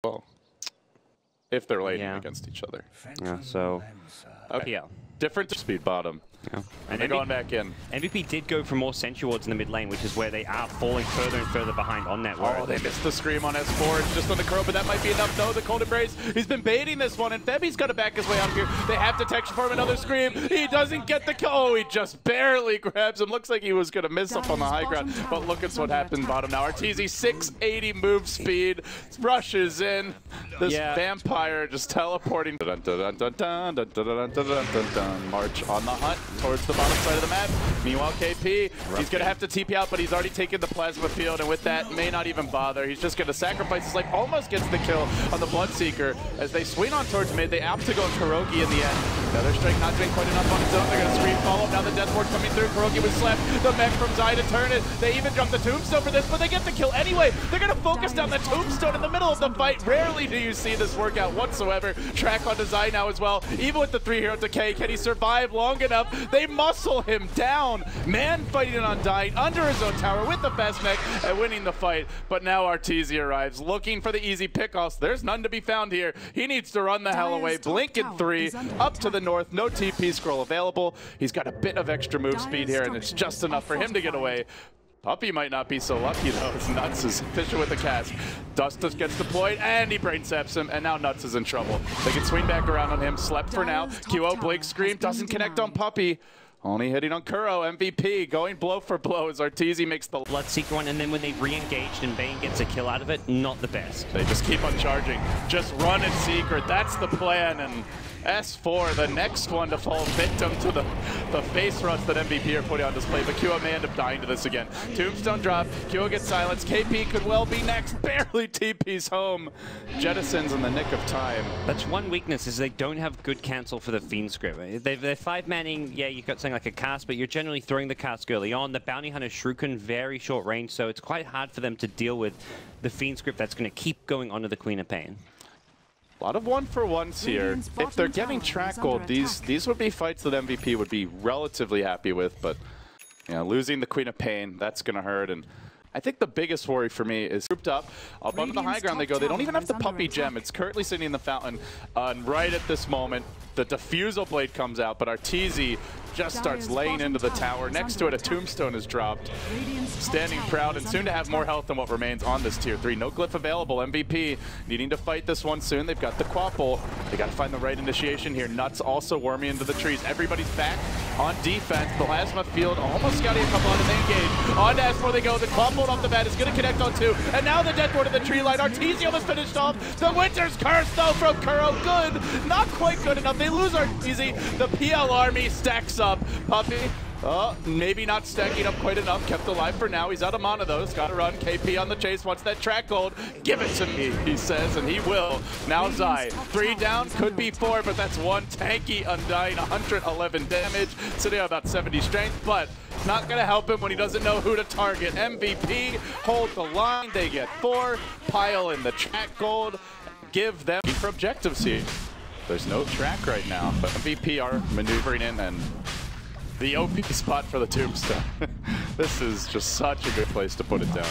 Well, if they're laning against each other. Yeah, so okay. Yeah. Different speed bottom. Yeah. And they're going back in. MVP did go for more sentry wards in the mid lane, which is where they are falling further and further behind on that ward. Oh, they missed the scream on S4. It's just on the curl, but that might be enough. No, the cold embrace. He's been baiting this one, and Febi's got to back his way out of here. They have detection for him. Another scream. He doesn't get the kill. Oh, he just barely grabs him. Looks like he was going to miss up on the high ground, but look at what happened bottom now. Arteezy, 680 move speed, rushes in. This vampire just teleporting. Dun, dun, dun, dun, dun, dun, dun, dun, dun, dun. March on the hunt towards the bottom side of the map. Meanwhile, KP, he's going to have to TP out, but he's already taken the plasma field, and with that, may not even bother. He's just going to sacrifice his life. Almost gets the kill on the Bloodseeker. As they swing on towards mid, they opt to go Kurogi in the end. Feather Strike not doing quite enough on his own. They're going to scream follow. Now the Death Ward coming through. Kurogi was slept. The mech from Zai to turn it. They even jump the Tombstone for this, but they get the kill anyway. They're going to focus down the Tombstone in the middle of the fight. Rarely do you see this work out whatsoever. Track onto Zai now as well. Even with the 3-hero decay, can he survive long enough? They muscle him down. Man fighting it on dying under his own tower with the best mech and winning the fight. But now Arteezy arrives looking for the easy pickoffs. There's none to be found here. He needs to run the hell away. Blink in 3 up to the north. No TP scroll available. He's got a bit of extra move speed here, and it's just enough for him to get away. Puppey might not be so lucky though. It's Nuts is efficient with the cast. Dust just gets deployed and he brain saps him, and now Nuts is in trouble. They can swing back around on him. Slept for now. QO Blink Scream doesn't connect on Puppey. Only hitting on Kuro. MVP going blow for blow as Arteezy makes the Bloodseeker one, and then when they re-engaged and Bane gets a kill out of it, not the best. They just keep on charging. Just run in secret. That's the plan. And S4, the next one to fall victim to the face rush that MVP are putting on display. But QO may end up dying to this again. Tombstone drop. QO gets silenced. KP could well be next. Barely TP's home. Jettisons in the nick of time. That's one weakness, is they don't have good cancel for the Fiend script. They're 5-manning. Yeah, you've got something like a cast, but you're generally throwing the cast early on. The Bounty Hunter Shuriken, very short range, so it's quite hard for them to deal with the Fiend script that's going to keep going onto the Queen of Pain. A lot of 1-for-1s here. If they're getting track gold, these would be fights that MVP would be relatively happy with, but losing the Queen of Pain, that's going to hurt. And I think the biggest worry for me is grouped up onto the high ground they go. They don't even have the Puppey gem. It's currently sitting in the fountain. And right at this moment, the Diffusal Blade comes out, but Arteezy just starts laying into the tower. Next to it, a Tombstone is dropped. Standing proud and soon to have more health than what remains on this tier 3. No glyph available. MVP needing to fight this one soon. They've got the Quapple. They got to find the right initiation here. Nuts also worming into the trees. Everybody's back on defense. The Plasma Field almost got a couple on, and they engage. On to S4 they go. The Quapple off the bat is going to connect on 2. And now the Death Ward of the tree line. Arteezy almost finished off. The Winter's Curse though from Kuro. Good. Not quite good enough. They lose Arteezy. The PL army stacks up. Puppey, maybe not stacking up quite enough. Kept alive for now. He's out of mana though. He's got to run. KP on the chase. Wants that track gold. Give it to me, he says, and he will. Now Zai. 3 down. Could be 4, but that's 1 tanky Undying. 111 damage. Sitting at about 70 strength, but not going to help him when he doesn't know who to target. MVP hold the line. They get 4. Pile in the track gold. Give them for objectives here. There's no track right now, but MVP are maneuvering in, and the OP spot for the Tombstone. This is just such a good place to put it down.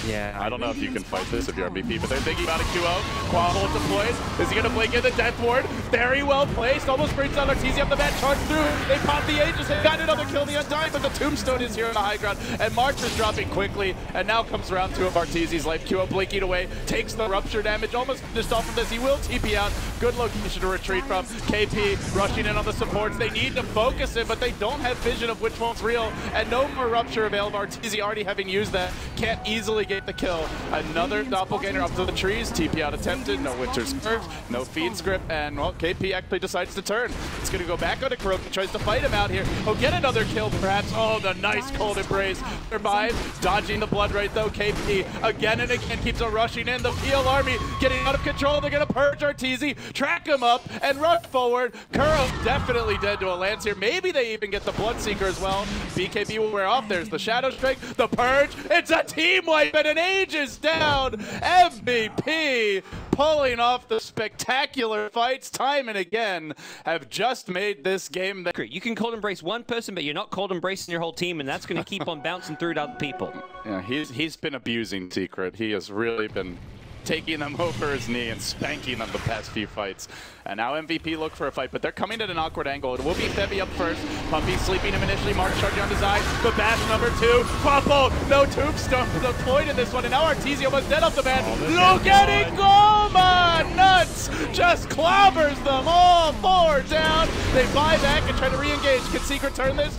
Yeah, I don't know if you can fight this if you're MVP, but they're thinking about a QO. Quabble deployed. Is he going to blink in the Death Ward? Very well placed. Almost brings down Arteezy up the bat. Charge through. They pop the Aegis. They got another kill the Undying, but the Tombstone is here on the high ground. And March is dropping quickly. And now comes round 2 of Arteezy's life. QO blinking away. Takes the rupture damage. Almost finished off of this. He will TP out. Good location to retreat from. KP rushing in on the supports. They need to focus him, but they don't have vision of which one's real. And no more rupture available. Arteezy already having used that. Can't easily get the kill. Another doppelganger up to the trees. TP out attempted. No Winter's Curse. No Fiend script. And, well, KP actually decides to turn. It's going to go back onto Kurogi. Tries to fight him out here. He'll get another kill, perhaps. Oh, the nice cold embrace. Survives. Dodging the blood right, though. KP again and again keeps on rushing in. The PL army getting out of control. They're going to purge Arteezy, track him up, and rush forward. Kuro definitely dead to a lance here. Maybe they even get the Bloodseeker as well. BKB will wear off. There's the Shadow Strike. The Purge. It's a team wipe and an Aegis down. MVP pulling off the spectacular fights time and again have just made this game. You can cold embrace one person, but you're not cold embracing your whole team, and that's going to keep on bouncing through to other people. Yeah, he's been abusing Secret. He has really been taking them over his knee and spanking them the past few fights. And now MVP look for a fight, but they're coming at an awkward angle. It will be Febby up first. Puppy sleeping him initially. Mark charging on his eye. The bash number 2. Quappo, no tombstone deployed in this one. And now Arteezy almost dead off the bat. Look at it go, man! Nuts! Just clobbers them all 4 down. They buy back and try to re-engage. Can Secret turn this?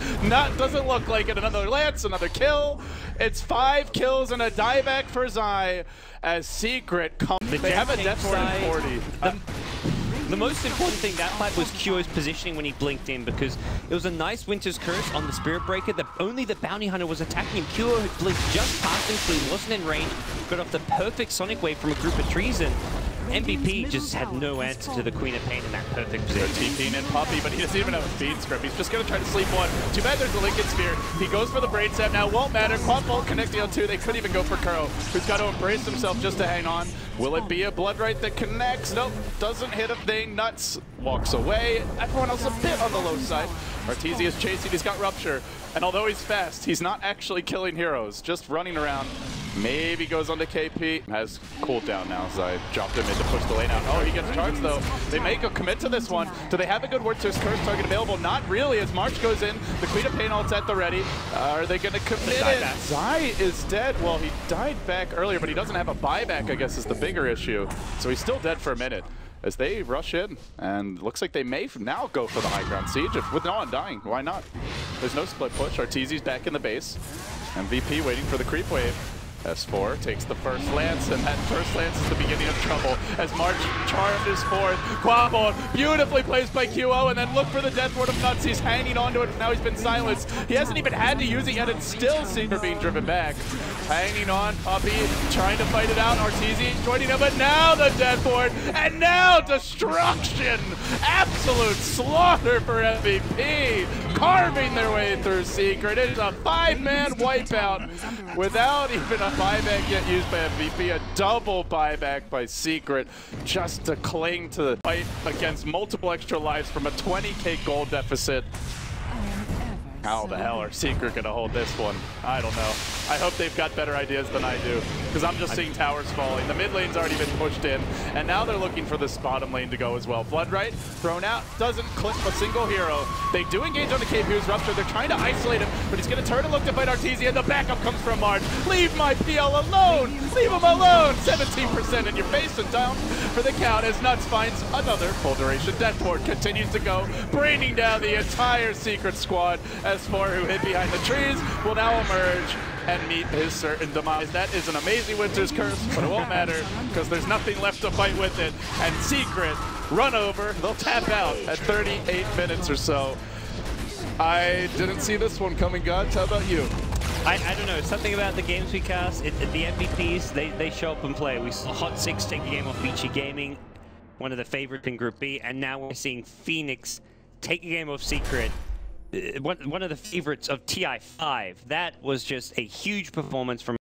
Doesn't look like it. Another lance, another kill. It's 5 kills and a dieback for Zai as Secret comes. They have a death ward in 40. The most important thing that fight was Kyo's positioning when he blinked in, because it was a nice Winter's Curse on the Spirit Breaker. Only the Bounty Hunter was attacking him. Kyo had blinked just past him, so he wasn't in range. Got off the perfect Sonic Wave from a group of trees, and MVP just had no answer to the Queen of Pain in that perfect position. TPing in Puppy, but he doesn't even have a feed script. He's just going to try to sleep one. Too bad there's a Lincoln Spear. He goes for the Brain Stab now. Won't matter. Quad Bolt connecting on 2. They couldn't even go for Kuro, who's got to embrace himself just to hang on. Will it be a Blood Right that connects? Nope. Doesn't hit a thing. Nuts walks away. Everyone else a bit on the low side. Arteezy is chasing. He's got Rupture. And although he's fast, he's not actually killing heroes. Just running around. Maybe goes on to KP. Has cooldown now, so I dropped him in to push the lane out. Oh, he gets charged though. They make a commit to this one. Do they have a good Winter's Curse target available? Not really, as March goes in. The Queen of Pain ult's at the ready. Are they going to commit it? Zai is dead. Well, he died back earlier, but he doesn't have a buyback, I guess, is the bigger issue. So he's still dead for a minute as they rush in, and looks like they may now go for the high ground siege. With no Undying, why not? There's no split push. Arteezy's back in the base. MVP waiting for the creep wave. S4 takes the first lance, and that first lance is the beginning of trouble as March charmed his 4th. Quabo beautifully placed by QO, and then look for the death ward of Nuts. He's hanging onto it, now he's been silenced. He hasn't even had to use it yet, and still Secret being driven back. Hanging on, Puppy trying to fight it out. Arteezy joining him, but now the death ward, and now destruction! Absolute slaughter for MVP, carving their way through Secret. It is a 5-man wipeout without even a buyback yet used by MVP, a double buyback by Secret, just to cling to the fight against multiple extra lives from a 20k gold deficit. How the hell are Secret gonna hold this one? I don't know. I hope they've got better ideas than I do, because I'm just seeing towers falling. The mid lane's already been pushed in, and now they're looking for this bottom lane to go as well. Blood Right thrown out, doesn't clip a single hero. They do engage on the KPU's Rupture. They're trying to isolate him, but he's gonna turn and look to fight Arteezy, and the backup comes from March. Leave my PL alone! Leave him alone! 17% and you're facing down for the count as Nuts finds another full duration death ward. Continues to go, braining down the entire Secret squad. S4, who hid behind the trees, will now emerge and meet his certain demise. That is an amazing Winter's Curse, but it won't matter because there's nothing left to fight with it. And Secret run over, they'll tap out at 38 minutes or so. I didn't see this one coming, Gods. How about you? I don't know, something about the games we cast, the MVPs, they show up and play. We saw Hot6ix take a game off Beachy Gaming, one of the favorites in Group B, and now we're seeing Phoenix take a game off Secret, one of the favorites of TI5. That was just a huge performance from